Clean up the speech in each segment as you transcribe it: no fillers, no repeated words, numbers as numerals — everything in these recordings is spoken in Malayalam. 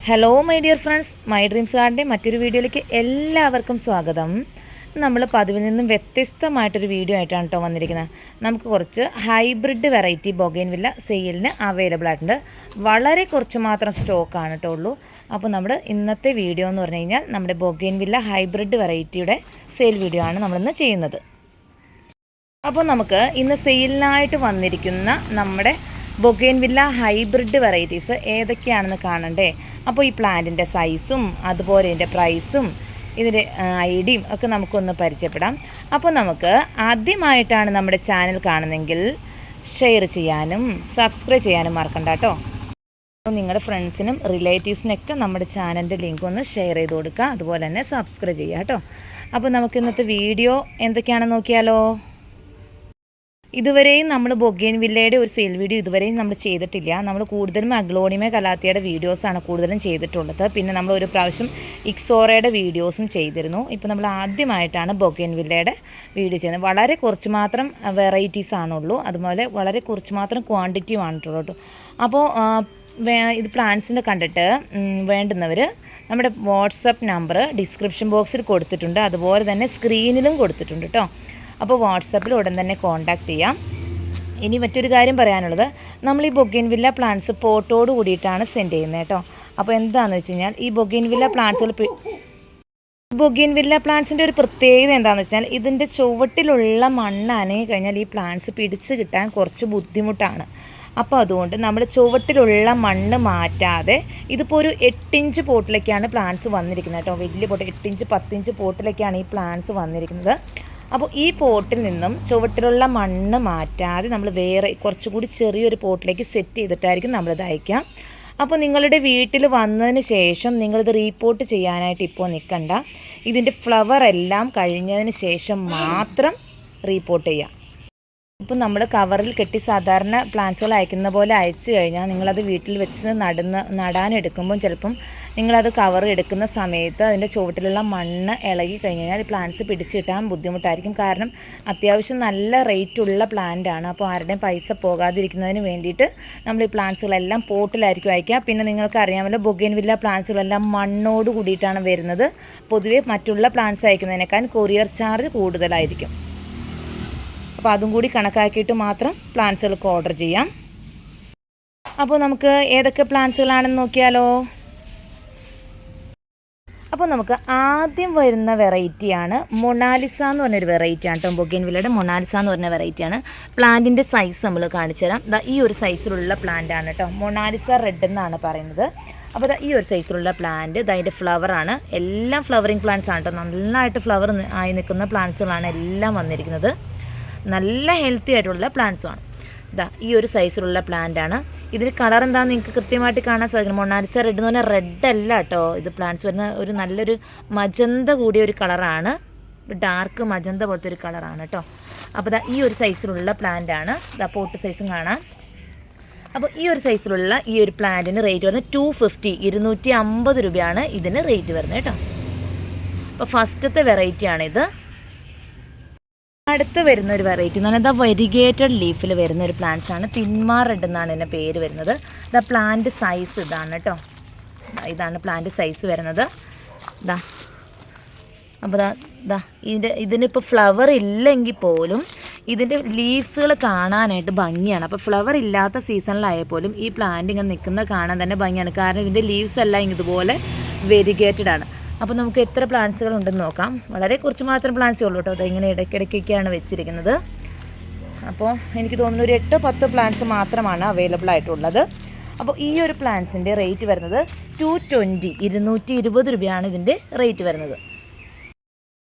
Hello my dear friends, my dreams ഗാർഡൻ്റെ മറ്റൊരു വീഡിയോയിലേക്ക് എല്ലാവർക്കും സ്വാഗതം. നമ്മൾ പതിവിൽ നിന്നും വ്യത്യസ്തമായിട്ടൊരു വീഡിയോ ആയിട്ടാണ് കേട്ടോ വന്നിരിക്കുന്നത്. നമുക്ക് കുറച്ച് ഹൈബ്രിഡ് വെറൈറ്റി ബൊഗെയിൻവില്ല സെയിലിന് അവൈലബിൾ ആയിട്ടുണ്ട്. വളരെ കുറച്ച് മാത്രം സ്റ്റോക്കാണ് കേട്ടോ ഉള്ളൂ. അപ്പോൾ നമ്മുടെ ഇന്നത്തെ വീഡിയോ എന്ന് പറഞ്ഞു കഴിഞ്ഞാൽ നമ്മുടെ ബൊഗെയിൻവില്ല ഹൈബ്രിഡ് വെറൈറ്റിയുടെ സെയിൽ വീഡിയോ ആണ് നമ്മളിന്ന് ചെയ്യുന്നത്. അപ്പോൾ നമുക്ക് ഇന്ന് സെയിലിനായിട്ട് വന്നിരിക്കുന്ന നമ്മുടെ ബൊഗെയിൻവില്ല ഹൈബ്രിഡ് വെറൈറ്റീസ് ഏതൊക്കെയാണെന്ന് കാണണ്ടേ. അപ്പോൾ ഈ പ്ലാന്റിൻ്റെ സൈസും അതുപോലെ ഇതിൻ്റെ പ്രൈസും ഇതിൻ്റെ ഐഡിയും ഒക്കെ നമുക്കൊന്ന് പരിചയപ്പെടാം. അപ്പോൾ നമുക്ക് ആദ്യമായിട്ടാണ് നമ്മുടെ ചാനൽ കാണുന്നതെങ്കിൽ ഷെയർ ചെയ്യാനും സബ്സ്ക്രൈബ് ചെയ്യാനും മറക്കണ്ട കേട്ടോ. നിങ്ങളുടെ ഫ്രണ്ട്സിനും റിലേറ്റീവ്സിനൊക്കെ നമ്മുടെ ചാനലിൻ്റെ ലിങ്ക് ഒന്ന് ഷെയർ ചെയ്ത് കൊടുക്കുക, അതുപോലെ തന്നെ സബ്സ്ക്രൈബ് ചെയ്യുക കേട്ടോ. അപ്പോൾ നമുക്ക് ഇന്നത്തെ വീഡിയോ എന്തൊക്കെയാണെന്ന് നോക്കിയാലോ. ഇതുവരെയും നമ്മൾ ബൊഗെയിൻവില്ലയുടെ ഒരു സെയിൽ വീഡിയോ ഇതുവരെയും നമ്മൾ ചെയ്തിട്ടില്ല. നമ്മൾ കൂടുതലും അഗ്ലോണിമ കലാത്തിയുടെ വീഡിയോസാണ് കൂടുതലും ചെയ്തിട്ടുള്ളത്. പിന്നെ നമ്മൾ ഒരു പ്രാവശ്യം ഇക്സോറയുടെ വീഡിയോസും ചെയ്തിരുന്നു. ഇപ്പോൾ നമ്മൾ ആദ്യമായിട്ടാണ് ബൊഗെയിൻവില്ലയുടെ വീഡിയോ ചെയ്യുന്നത്. വളരെ കുറച്ച് മാത്രം വെറൈറ്റീസ് ആണുള്ളൂ, അതുപോലെ വളരെ കുറച്ച് മാത്രം ക്വാണ്ടിറ്റിയും ആണിട്ടുള്ളൂ കേട്ടോ. അപ്പോൾ ഇത് പ്ലാന്റ്സിൻ്റെ കണ്ടിട്ട് വേണ്ടുന്നവർ നമ്മുടെ വാട്സപ്പ് നമ്പർ ഡിസ്ക്രിപ്ഷൻ ബോക്സിൽ കൊടുത്തിട്ടുണ്ട്, അതുപോലെ തന്നെ സ്ക്രീനിലും കൊടുത്തിട്ടുണ്ട് കേട്ടോ. അപ്പോൾ വാട്സപ്പിൽ ഉടൻ തന്നെ കോൺടാക്റ്റ് ചെയ്യാം. ഇനി മറ്റൊരു കാര്യം പറയാനുള്ളത്, നമ്മൾ ഈ ബൊഗെയിൻവില്ല പ്ലാന്റ്സ് പോട്ടോട് കൂടിയിട്ടാണ് സെൻഡ് ചെയ്യുന്നത് കേട്ടോ. അപ്പോൾ എന്താണെന്ന് വെച്ച് കഴിഞ്ഞാൽ ഈ ബൊഗെയിൻവില്ല പ്ലാന്റ്സിൻ്റെ ഒരു പ്രത്യേകത എന്താണെന്ന് വെച്ചാൽ ഇതിൻ്റെ ചുവട്ടിലുള്ള മണ്ണ് അനങ്ങി കഴിഞ്ഞാൽ ഈ പ്ലാന്റ്സ് പിടിച്ച് കിട്ടാൻ കുറച്ച് ബുദ്ധിമുട്ടാണ്. അപ്പോൾ അതുകൊണ്ട് നമ്മൾ ചുവട്ടിലുള്ള മണ്ണ് മാറ്റാതെ ഇതിപ്പോൾ ഒരു 8 ഇഞ്ച് പോട്ടിലേക്കാണ് പ്ലാന്റ്സ് വന്നിരിക്കുന്നത് കേട്ടോ. വലിയ പോട്ട് 8 ഇഞ്ച് 10 ഇഞ്ച് പോട്ടിലേക്കാണ് ഈ പ്ലാന്റ്സ് വന്നിരിക്കുന്നത്. അപ്പോൾ ഈ പോട്ടിൽ നിന്നും ചുവട്ടിലുള്ള മണ്ണ് മാറ്റാതെ നമ്മൾ വേറെ കുറച്ചുകൂടി ചെറിയൊരു പോട്ടിലേക്ക് സെറ്റ് ചെയ്തിട്ടായിരിക്കും നമ്മളിത് അയക്കാം. അപ്പോൾ നിങ്ങളുടെ വീട്ടിൽ വന്നതിന് ശേഷം നിങ്ങളിത് റീപോർട്ട് ചെയ്യാനായിട്ട് ഇപ്പോൾ നിൽക്കണ്ട. ഇതിൻ്റെ ഫ്ലവർ എല്ലാം കഴിഞ്ഞതിന് ശേഷം മാത്രം റീപോർട്ട് ചെയ്യാം. ഇപ്പം നമ്മൾ കവറിൽ കെട്ടി സാധാരണ പ്ലാന്റ്സുകൾ അയക്കുന്ന പോലെ അയച്ചു കഴിഞ്ഞാൽ നിങ്ങളത് വീട്ടിൽ വെച്ച് നടാനെടുക്കുമ്പം ചിലപ്പം നിങ്ങളത് കവർ എടുക്കുന്ന സമയത്ത് അതിൻ്റെ ചുവട്ടിലുള്ള മണ്ണ് ഇളകി കഴിഞ്ഞാൽ പ്ലാന്റ്സ് പിടിച്ച് കിട്ടാൻ ബുദ്ധിമുട്ടായിരിക്കും. കാരണം അത്യാവശ്യം നല്ല റേറ്റുള്ള പ്ലാന്റാണ്. അപ്പോൾ ആരുടെയും പൈസ പോകാതിരിക്കുന്നതിന് വേണ്ടിയിട്ട് നമ്മൾ ഈ പ്ലാന്റ്സുകളെല്ലാം പോട്ടിലായിരിക്കും അയക്കുക. പിന്നെ നിങ്ങൾക്ക് അറിയാമല്ലോ, ബൊഗെയിൻവില്ല പ്ലാന്റ്സുകളെല്ലാം മണ്ണോട് കൂടിയിട്ടാണ് വരുന്നത്. പൊതുവെ മറ്റുള്ള പ്ലാന്റ്സ് അയക്കുന്നതിനേക്കാൾ കൊറിയർ ചാർജ് കൂടുതലായിരിക്കും. അപ്പോൾ അതും കൂടി കണക്കാക്കിയിട്ട് മാത്രം പ്ലാന്റ്സുകൾക്ക് ഓർഡർ ചെയ്യാം. അപ്പോൾ നമുക്ക് ഏതൊക്കെ പ്ലാന്റ്സുകളാണെന്ന് നോക്കിയാലോ. അപ്പോൾ നമുക്ക് ആദ്യം വരുന്ന വെറൈറ്റിയാണ് മൊണാലിസ എന്ന് പറഞ്ഞൊരു വെറൈറ്റിയാണ് കേട്ടോ. ബൊഗെയിൻവില്ലയുടെ മൊണാലിസ എന്ന് പറഞ്ഞ വെറൈറ്റിയാണ്. പ്ലാന്റിൻ്റെ സൈസ് നമ്മൾ കാണിച്ചു തരാം. ഈ ഒരു സൈസിലുള്ള പ്ലാന്റ് ആണ് കേട്ടോ. മൊണാലിസ റെഡ് എന്നാണ് പറയുന്നത്. അപ്പോൾ ഈ ഒരു സൈസിലുള്ള പ്ലാന്റ് അതിൻ്റെ ഫ്ലവറാണ്. എല്ലാം ഫ്ലവറിങ് പ്ലാന്റ്സ് ആണ് കേട്ടോ. നന്നായിട്ട് ഫ്ലവർ ആയി നിൽക്കുന്ന പ്ലാന്റ്സുകളാണ് എല്ലാം വന്നിരിക്കുന്നത്. നല്ല ഹെൽത്തി ആയിട്ടുള്ള പ്ലാന്റ്സുമാണ്. ഈ ഒരു സൈസിലുള്ള പ്ലാന്റാണ്. ഇതിന് കളർ എന്താണെന്ന് നിങ്ങൾക്ക് കൃത്യമായിട്ട് കാണാൻ സാധിക്കും. മൊണാലിസ റെഡ് എന്ന് പറഞ്ഞാൽ റെഡ് അല്ല കേട്ടോ. ഇത് പ്ലാന്റ്സ് വരുന്ന ഒരു നല്ലൊരു മജന്ത കൂടിയ ഒരു കളറാണ്. ഡാർക്ക് മജന്ത പോലത്തെ ഒരു കളറാണ് കേട്ടോ. അപ്പോൾ ഈ ഒരു സൈസിലുള്ള പ്ലാന്റാണ്. പോട്ട് സൈസും കാണാം. അപ്പോൾ ഈ ഒരു സൈസിലുള്ള ഈ ഒരു പ്ലാന്റിന് റേറ്റ് വരുന്നത് 250 250 രൂപയാണ് ഇതിന് റേറ്റ് വരുന്നത് കേട്ടോ. അപ്പോൾ ഫസ്റ്റത്തെ വെറൈറ്റിയാണിത്. അടുത്ത് വരുന്ന ഒരു വെറൈറ്റി എന്ന് പറഞ്ഞാൽ വെരിഗേറ്റഡ് ലീഫിൽ വരുന്ന ഒരു പ്ലാന്റ്സ് ആണ്. തിന്മാർ റെഡ് എന്നാണ് ഇതിൻ്റെ പേര് വരുന്നത്. പ്ലാന്റ് സൈസ് ഇതാണ് കേട്ടോ. ഇതാണ് പ്ലാന്റ് സൈസ് വരുന്നത്. അപ്പോൾ ഇതിനിപ്പോൾ ഫ്ലവർ ഇല്ലെങ്കിൽ പോലും ഇതിൻ്റെ ലീവ്സുകൾ കാണാനായിട്ട് ഭംഗിയാണ്. അപ്പോൾ ഫ്ലവർ ഇല്ലാത്ത സീസണിലായാൽ പോലും ഈ പ്ലാന്റ് ഇങ്ങനെ നിൽക്കുന്നത് കാണാൻ തന്നെ ഭംഗിയാണ്. കാരണം ഇതിൻ്റെ ലീവ്സ് എല്ലാം ഇതുപോലെ വെരിഗേറ്റഡ് ആണ്. അപ്പോൾ നമുക്ക് എത്ര പ്ലാന്റ്സുകൾ ഉണ്ടെന്ന് നോക്കാം. വളരെ കുറച്ച് മാത്രം പ്ലാന്റ്സേ ഉള്ളൂ കേട്ടോ. അതിങ്ങനെ ഇടയ്ക്കിടയ്ക്കൊക്കെയാണ് വെച്ചിരിക്കുന്നത്. അപ്പോൾ എനിക്ക് തോന്നുന്നു ഒരു 8-10 പ്ലാന്റ്സ് മാത്രമാണ് അവൈലബിൾ ആയിട്ടുള്ളത്. അപ്പോൾ ഈ ഒരു പ്ലാന്റ്സിൻ്റെ റേറ്റ് വരുന്നത് 220 220 രൂപയാണ് ഇതിൻ്റെ റേറ്റ് വരുന്നത്.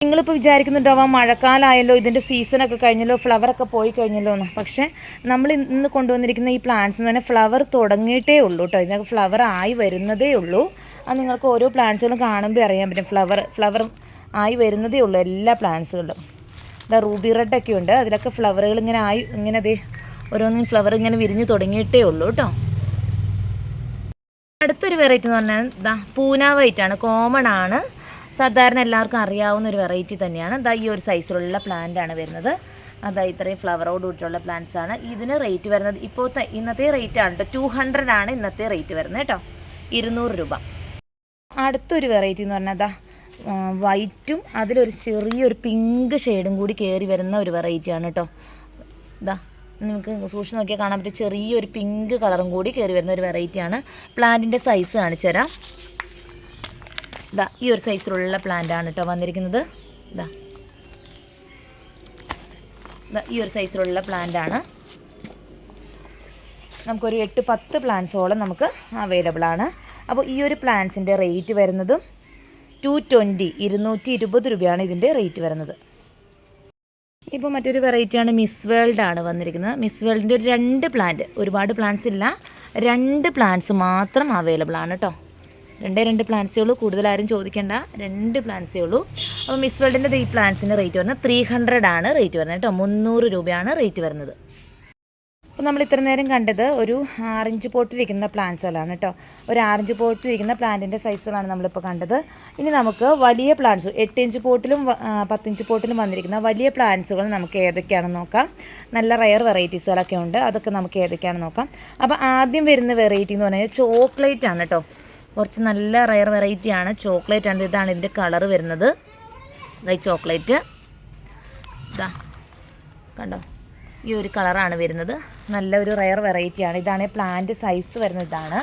നിങ്ങളിപ്പോൾ വിചാരിക്കുന്നുണ്ടാവാം മഴക്കാലമായല്ലോ, ഇതിൻ്റെ സീസണൊക്കെ കഴിഞ്ഞല്ലോ, ഫ്ലവറൊക്കെ പോയി കഴിഞ്ഞല്ലോ എന്ന്. പക്ഷേ നമ്മൾ ഇന്ന് കൊണ്ടുവന്നിരിക്കുന്ന ഈ പ്ലാന്റ്സ് എന്ന് പറഞ്ഞാൽ ഫ്ലവർ തുടങ്ങിയിട്ടേ ഉള്ളൂ കേട്ടോ. ഇതിനൊക്കെ ഫ്ലവർ ആയി വരുന്നതേ ഉള്ളൂ. അത് നിങ്ങൾക്ക് ഓരോ പ്ലാന്റ്സുകളും കാണുമ്പോൾ അറിയാൻ പറ്റും. ഫ്ലവർ ആയി വരുന്നതേ ഉള്ളൂ എല്ലാ പ്ലാന്റ്സുകളിലും. റൂബി റെഡൊക്കെ ഉണ്ട്. അതിലൊക്കെ ഫ്ലവറുകൾ ഇങ്ങനെ ഓരോന്നും ഫ്ലവർ ഇങ്ങനെ വിരിഞ്ഞ് തുടങ്ങിയിട്ടേ ഉള്ളൂ കേട്ടോ. അടുത്തൊരു വെറൈറ്റി എന്ന് പറഞ്ഞാൽ പൂന വൈറ്റാണ്. കോമൺ ആണ്, സാധാരണ എല്ലാവർക്കും അറിയാവുന്ന ഒരു വെറൈറ്റി തന്നെയാണ്. ഈ ഒരു സൈസിലുള്ള പ്ലാന്റാണ് വരുന്നത്. ഇത്രയും ഫ്ലവറോട് കൂടിയിട്ടുള്ള പ്ലാന്റ്സ് ആണ്. ഇതിന് റേറ്റ് വരുന്നത് ഇന്നത്തെ റേറ്റ് ആണ് കേട്ടോ. 200 ആണ് ഇന്നത്തെ റേറ്റ് വരുന്നത് കേട്ടോ. 200 രൂപ. അടുത്തൊരു വെറൈറ്റി എന്ന് പറഞ്ഞാൽ അതാ വൈറ്റും അതിലൊരു ചെറിയൊരു പിങ്ക് ഷെയ്ഡും കൂടി കയറി വരുന്ന ഒരു വെറൈറ്റിയാണ് കേട്ടോ. ഇതാ നിങ്ങൾക്ക് സൂക്ഷിച്ച് നോക്കിയാൽ കാണാൻ പറ്റും, ചെറിയൊരു പിങ്ക് കളറും കൂടി കയറി വരുന്ന ഒരു വെറൈറ്റിയാണ്. പ്ലാന്റിൻ്റെ സൈസ് കാണിച്ചു തരാം. ഇതാ ഈ ഒരു സൈസിലുള്ള പ്ലാന്റാണ് കേട്ടോ വന്നിരിക്കുന്നത്. ഇതാ ഈ ഒരു സൈസിലുള്ള പ്ലാന്റാണ്. നമുക്കൊരു 8-10 പ്ലാന്റ്സോളം നമുക്ക് അവൈലബിൾ ആണ്. അപ്പോൾ ഈ ഒരു പ്ലാന്റ്സിൻ്റെ റേറ്റ് വരുന്നത് 220 രൂപയാണ് ഇതിൻ്റെ റേറ്റ് വരുന്നത്. ഇപ്പോൾ മറ്റൊരു വെറൈറ്റിയാണ് മിസ് വേൾഡ് ആണ് വന്നിരിക്കുന്നത്. മിസ് വേൾഡിൻ്റെ ഒരു 2 പ്ലാന്റ്, ഒരുപാട് പ്ലാന്റ്സ് ഇല്ല, 2 പ്ലാന്റ്സ് മാത്രം അവൈലബിൾ ആണ് കേട്ടോ. 2 പ്ലാന്റ്സേ ഉള്ളൂ, കൂടുതലാരും ചോദിക്കേണ്ട, 2 പ്ലാന്റ്സേ ഉള്ളൂ. അപ്പോൾ മിസ് വേൾഡിൻ്റെ ഈ പ്ലാന്റ്സിൻ്റെ റേറ്റ് വരുന്നത് 300 ആണ് റേറ്റ് വരുന്നത് കേട്ടോ. 300 രൂപയാണ് റേറ്റ് വരുന്നത്. അപ്പോൾ നമ്മൾ ഇത്ര നേരം കണ്ടത് ഒരു 6 ഇഞ്ച് പോട്ടിലിരിക്കുന്ന പ്ലാന്റ്സുകളാണ് കേട്ടോ. ഒരു 6 ഇഞ്ച് പോട്ടിലിരിക്കുന്ന പ്ലാന്റിൻ്റെ സൈസുകളാണ് നമ്മളിപ്പോൾ കണ്ടത്. ഇനി നമുക്ക് വലിയ പ്ലാന്റ്സ് 8 ഇഞ്ച് പോട്ടിലും 10 ഇഞ്ച് പോട്ടിലും വന്നിരിക്കുന്ന വലിയ പ്ലാന്റ്സുകൾ നമുക്ക് ഏതൊക്കെയാണെന്ന് നോക്കാം. നല്ല റയർ വെറൈറ്റീസുകളൊക്കെ ഉണ്ട്, അതൊക്കെ നമുക്ക് ഏതൊക്കെയാണെന്ന് നോക്കാം. അപ്പോൾ ആദ്യം വരുന്ന വെറൈറ്റി എന്ന് പറഞ്ഞാൽ ചോക്ലേറ്റ് ആണ് കേട്ടോ. കുറച്ച് നല്ല റയർ വെറൈറ്റിയാണ്, ചോക്ലേറ്റ് ആണ്. ഇതാണ് ഇതിൻ്റെ കളറ് വരുന്നത്. ഈ ചോക്ലേറ്റ് ഇതാ കണ്ടോ, ഈ ഒരു കളറാണ് വരുന്നത്. നല്ല ഒരു റയർ വെറൈറ്റിയാണ്. ഇതാണ് പ്ലാന്റ് സൈസ് വരുന്നത്. ഇതാണ്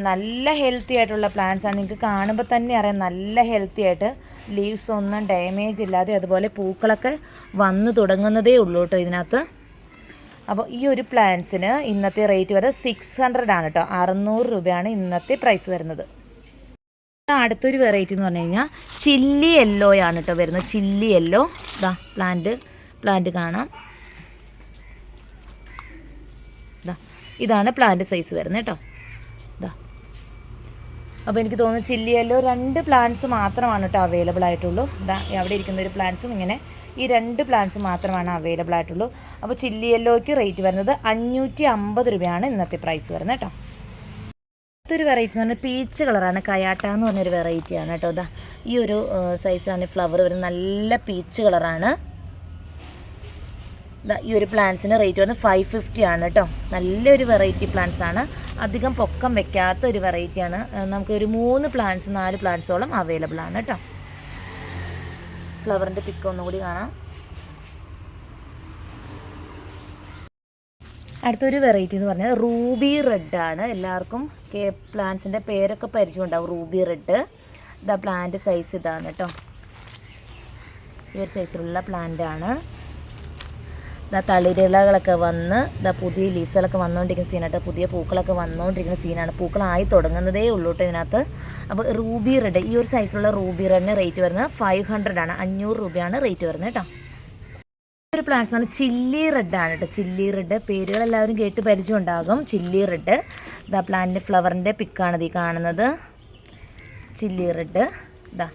നല്ല ഹെൽത്തി ആയിട്ടുള്ള പ്ലാന്റ്സ് ആണ്. നിങ്ങൾക്ക് കാണുമ്പോൾ തന്നെ അറിയാം, നല്ല ഹെൽത്തി ആയിട്ട്, ലീവ്സ് ഒന്നും ഡാമേജ് ഇല്ലാതെ, അതുപോലെ പൂക്കളൊക്കെ വന്ന് തുടങ്ങുന്നതേ ഉള്ളൂ കേട്ടോ ഇതിനകത്ത്. അപ്പോൾ ഈ ഒരു പ്ലാന്റ്സിന് ഇന്നത്തെ റേറ്റ് വരുന്നത് 600 ആണ് കേട്ടോ. 600 രൂപയാണ് ഇന്നത്തെ പ്രൈസ് വരുന്നത്. അടുത്തൊരു വെറൈറ്റി എന്ന് പറഞ്ഞു കഴിഞ്ഞാൽ ചില്ലി യെല്ലോയാണ് കേട്ടോ വരുന്നത്. ചില്ലി യെല്ലോ ഇതാ പ്ലാന്റ് കാണാം. ഇതാണ് പ്ലാന്റ് സൈസ് വരുന്നത് കേട്ടോ. ഇതാ അപ്പോൾ എനിക്ക് തോന്നുന്നു ചില്ലി യെല്ലോ 2 പ്ലാന്റ്സ് മാത്രമാണ് കേട്ടോ അവൈലബിൾ ആയിട്ടുള്ളൂ. ഇതാ അവിടെ ഇരിക്കുന്ന ഒരു പ്ലാന്റ്സും ഇങ്ങനെ ഈ 2 പ്ലാന്റ്സ് മാത്രമാണ് അവൈലബിൾ ആയിട്ടുള്ളൂ. അപ്പോൾ ചില്ലി യെല്ലോയ്ക്ക് റേറ്റ് വരുന്നത് 550 രൂപയാണ് ഇന്നത്തെ പ്രൈസ് വരുന്നത് കേട്ടോ. അടുത്തൊരു വെറൈറ്റി എന്ന് പറഞ്ഞാൽ പീച്ച് കളറാണ്. കയാട്ട എന്ന് പറഞ്ഞൊരു വെറൈറ്റിയാണ് കേട്ടോ. ഇതാ ഈ ഒരു സൈസാണ് ഫ്ലവർ വരുന്നത്. നല്ല പീച്ച് കളറാണ്. ഈ ഒരു പ്ലാന്റ്സിന് റേറ്റ് വരുന്നത് 550 ആണ് കേട്ടോ. നല്ലൊരു വെറൈറ്റി പ്ലാന്റ്സ് ആണ്, അധികം പൊക്കം വെക്കാത്ത ഒരു വെറൈറ്റിയാണ്. നമുക്കൊരു 3 പ്ലാന്റ്സ് 4 പ്ലാന്റ്സോളം അവൈലബിൾ ആണ് കേട്ടോ. ഫ്ലവറിൻ്റെ പിക്ക് ഒന്നുകൂടി കാണാം. അടുത്തൊരു വെറൈറ്റി എന്ന് പറഞ്ഞാൽ റൂബി റെഡ് ആണ്. എല്ലാവർക്കും പ്ലാന്റ്സിൻ്റെ പേരൊക്കെ പരിചയമുണ്ടാവും. Ruby red. ഇതാ പ്ലാന്റ് സൈസ് ഇതാണ് കേട്ടോ. ഈ ഒരു സൈസിലുള്ള പ്ലാന്റ് ആണ്. ഇതാ തളിരിലകളൊക്കെ വന്ന് ഇതാ പുതിയ ലീവ്സുകളൊക്കെ വന്നുകൊണ്ടിരിക്കുന്ന സീനാട്ടോ. പുതിയ പൂക്കളൊക്കെ വന്നുകൊണ്ടിരിക്കുന്ന സീനാണ്. പൂക്കളായി തുടങ്ങുന്നതേ ഉള്ളൂ കേട്ടോ ഇതിനകത്ത്. അപ്പോൾ റൂബി റെഡ്, ഈ ഒരു സൈസിലുള്ള റൂബി റെഡിന് റേറ്റ് വരുന്നത് 500 ആണ്. 500 രൂപയാണ് റേറ്റ് വരുന്നത് കേട്ടോ. ഒരു പ്ലാന്റ്സ് ആണ് ചില്ലി റെഡ് ആണ് കേട്ടോ. ചില്ലി റെഡ് പേരുകളെല്ലാവരും കേട്ട് പരിചയം ഉണ്ടാകും. ചില്ലി റെഡ് ഇതാ പ്ലാന്റിൻ്റെ ഫ്ലവറിൻ്റെ പിക്കാണ് ഈ കാണുന്നത്. ചില്ലി റെഡ് ഇതാ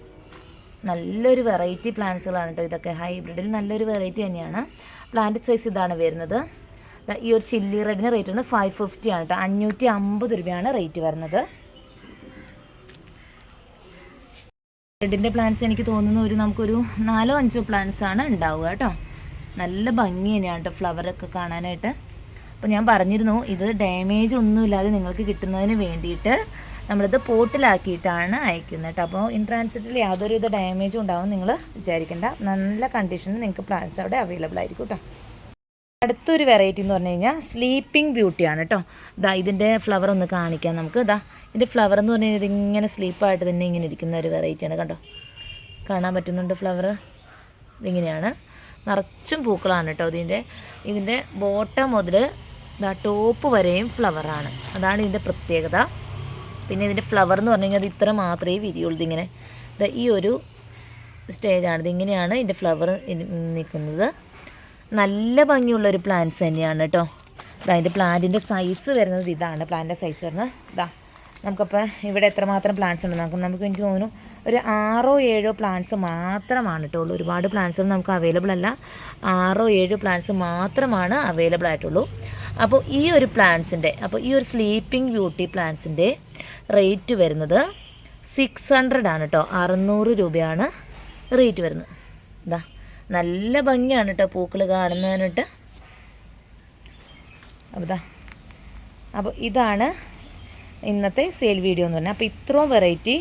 നല്ലൊരു വെറൈറ്റി പ്ലാന്റ്സുകളാണ് കേട്ടോ ഇതൊക്കെ. ഹൈബ്രിഡിൽ നല്ലൊരു വെറൈറ്റി തന്നെയാണ്. പ്ലാന്റ് സൈസ് ഇതാണ് വരുന്നത്. ഈ ഒരു ചില്ലി റെഡിന് റേറ്റ് വരുന്നത് 550 ആണ് കേട്ടോ. 550 രൂപയാണ് റേറ്റ് വരുന്നത്. റെഡിൻ്റെ പ്ലാന്റ്സ് എനിക്ക് തോന്നുന്നു നമുക്കൊരു 4-5 പ്ലാന്റ്സ് ആണ് ഉണ്ടാവുക കേട്ടോ. നല്ല ഭംഗി തന്നെയാണ് കേട്ടോ ഫ്ലവറൊക്കെ കാണാനായിട്ട്. അപ്പോൾ ഞാൻ പറഞ്ഞിരുന്നു, ഇത് ഡാമേജ് ഒന്നുമില്ലാതെ നിങ്ങൾക്ക് കിട്ടുന്നതിന് വേണ്ടിയിട്ട് നമ്മളിത് പോട്ടിലാക്കിയിട്ടാണ് അയക്കുന്നത് കേട്ടോ. അപ്പോൾ ഇൻ ട്രാൻസിറ്റിൽ യാതൊരുവിധ ഡാമേജും ഉണ്ടാവും നിങ്ങൾ വിചാരിക്കേണ്ട. നല്ല കണ്ടീഷനിൽ നിങ്ങൾക്ക് പ്ലാന്റ്സ് അവിടെ അവൈലബിൾ ആയിരിക്കും കേട്ടോ. അടുത്തൊരു വെറൈറ്റി എന്ന് പറഞ്ഞു കഴിഞ്ഞാൽ സ്ലീപ്പിംഗ് ബ്യൂട്ടിയാണ് കേട്ടോ. ഇതാ ഇതിൻ്റെ ഫ്ലവർ ഒന്ന് കാണിക്കാം നമുക്ക്. ഇതാ ഇതിൻ്റെ ഫ്ലവർ എന്ന് പറഞ്ഞു കഴിഞ്ഞാൽ ഇതിങ്ങനെ സ്ലീപ്പായിട്ട് തന്നെ ഇങ്ങനെ ഇരിക്കുന്ന ഒരു വെറൈറ്റിയാണ്. കണ്ടോ, കാണാൻ പറ്റുന്നുണ്ട് ഫ്ലവർ. ഇതിങ്ങനെയാണ്, നിറച്ചും പൂക്കളാണ് കേട്ടോ. ഇതിൻ്റെ ബോട്ടം മുതൽ ഇതാ ടോപ്പ് വരെയും ഫ്ലവറാണ്. അതാണ് ഇതിൻ്റെ പ്രത്യേകത. പിന്നെ ഇതിൻ്റെ ഫ്ലവർ എന്ന് പറഞ്ഞു കഴിഞ്ഞാൽ അത് ഇത്ര മാത്രമേ വിരിയുള്ളൂ. ഇതിങ്ങനെ ഈ ഒരു സ്റ്റേജാണ്. ഇതിങ്ങനെയാണ് ഇതിൻ്റെ ഫ്ലവർ നിൽക്കുന്നത്. നല്ല ഭംഗിയുള്ളൊരു പ്ലാന്റ്സ് തന്നെയാണ് കേട്ടോ. അതിൻ്റെ പ്ലാന്റിൻ്റെ സൈസ് വരുന്നത് ഇതാണ്. പ്ലാന്റിൻ്റെ സൈസ് വരുന്നത് ഇതാ. നമുക്കപ്പോൾ ഇവിടെ എത്രമാത്രം പ്ലാന്റ്സ് ഉണ്ട് നമുക്ക് എനിക്ക് തോന്നുന്നു ഒരു 6-7 പ്ലാന്റ്സ് മാത്രമാണ് കേട്ടോ ഉള്ളൂ. ഒരുപാട് പ്ലാന്റ്സുകൾ നമുക്ക് അവൈലബിൾ അല്ല. 6-7 പ്ലാന്റ്സ് മാത്രമാണ് അവൈലബിൾ ആയിട്ടുള്ളൂ. അപ്പോൾ ഈ ഒരു പ്ലാന്റ്സിൻ്റെ ഈ ഒരു സ്ലീപ്പിംഗ് ബ്യൂട്ടി പ്ലാന്റ്സിൻ്റെ റേറ്റ് വരുന്നത് 600 ആണ് കേട്ടോ. 600 രൂപയാണ് റേറ്റ് വരുന്നത്. ഇതാ നല്ല ഭംഗിയാണ് കേട്ടോ പൂക്കൾ കാണുന്നതിനിട്ട്. അപ്പോൾ ഇതാണ് ഇന്നത്തെ സെയിൽ വീഡിയോ എന്ന് പറഞ്ഞാൽ. അപ്പോൾ ഇത്രയും വെറൈറ്റി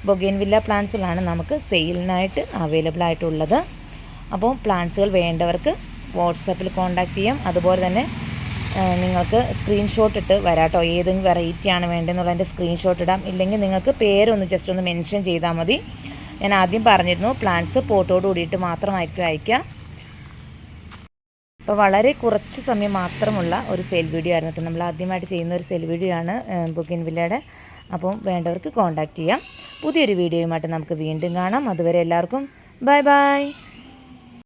ബൊഗെയിൻവില്ല പ്ലാന്റ്സുകളാണ് നമുക്ക് സെയിലിനായിട്ട് അവൈലബിൾ ആയിട്ടുള്ളത്. അപ്പോൾ പ്ലാന്റ്സുകൾ വേണ്ടവർക്ക് വാട്സാപ്പിൽ കോൺടാക്റ്റ് ചെയ്യാം. അതുപോലെ തന്നെ നിങ്ങൾക്ക് സ്ക്രീൻഷോട്ട് ഇട്ട് വരാം കേട്ടോ. ഏതെങ്കിലും വെറൈറ്റിയാണ് വേണ്ടതെന്നുള്ളതിൻ്റെ സ്ക്രീൻഷോട്ട് ഇടാം. ഇല്ലെങ്കിൽ നിങ്ങൾക്ക് പേരൊന്ന് ജസ്റ്റ് ഒന്ന് മെൻഷൻ ചെയ്താൽ മതി. ഞാൻ ആദ്യം പറഞ്ഞിരുന്നു പ്ലാന്റ്സ് പോട്ടോട് കൂടിയിട്ട് മാത്രമായിരിക്കും അയക്കുക. അപ്പോൾ വളരെ കുറച്ച് സമയം മാത്രമുള്ള ഒരു സെയിൽ വീഡിയോ ആയിരുന്നു കേട്ടോ. നമ്മൾ ആദ്യമായിട്ട് ചെയ്യുന്ന ഒരു സെയിൽ വീഡിയോ ആണ് ബൊഗെയിൻവില്ലയുടെ. അപ്പം വേണ്ടവർക്ക് കോൺടാക്റ്റ് ചെയ്യാം. പുതിയൊരു വീഡിയോയുമായിട്ട് നമുക്ക് വീണ്ടും കാണാം. അതുവരെ എല്ലാവർക്കും ബൈ ബൈ.